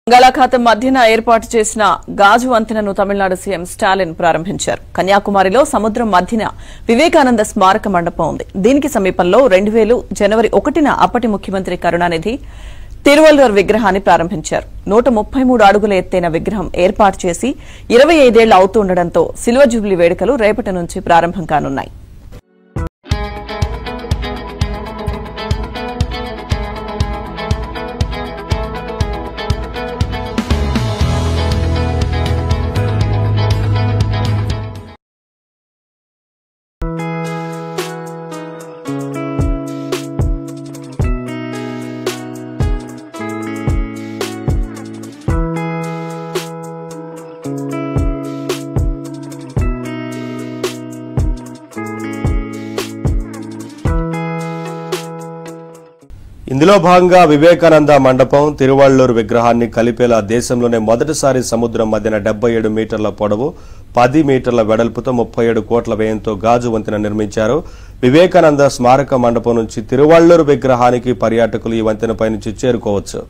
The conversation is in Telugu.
బంగాళాఖాతం మధ్యన ఏర్పాటు చేసిన గాజు వంతెనను తమిళనాడు సీఎం స్టాలిన్ ప్రారంభించారు. కన్యాకుమారిలో సముద్రం మధ్యన వివేకానంద స్మారక మండపం ఉంది. దీనికి సమీపంలో 2000 జనవరి 1న అప్పటి ముఖ్యమంత్రి కరుణానిధి తిరువళ్లువర్ విగ్రహాన్ని ప్రారంభించారు. 133 అడుగుల ఎత్తైన విగ్రహం ఏర్పాటు చేసి 25 ఏళ్లు అవుతుండటంతో సిల్వర్ జూబ్లీ వేడుకలు రేపటి నుంచి ప్రారంభం కానున్నాయి. ఇందులో భాగంగా వివేకానంద మండపం తిరువళ్లూరు విగ్రహాన్ని కలిపేలా దేశంలోనే మొదటిసారి సముద్రం మధ్యన 77 మీటర్ల పొడవు 10 మీటర్ల వెడల్పుతో 37 కోట్ల వ్యయంతో గాజు వంతెన నిర్మించారు. వివేకానంద స్మారక మండపం నుంచి తిరువళ్లూరు విగ్రహానికి పర్యాటకులు ఈ వంతెనపై నుంచి చేరుకోవచ్చు.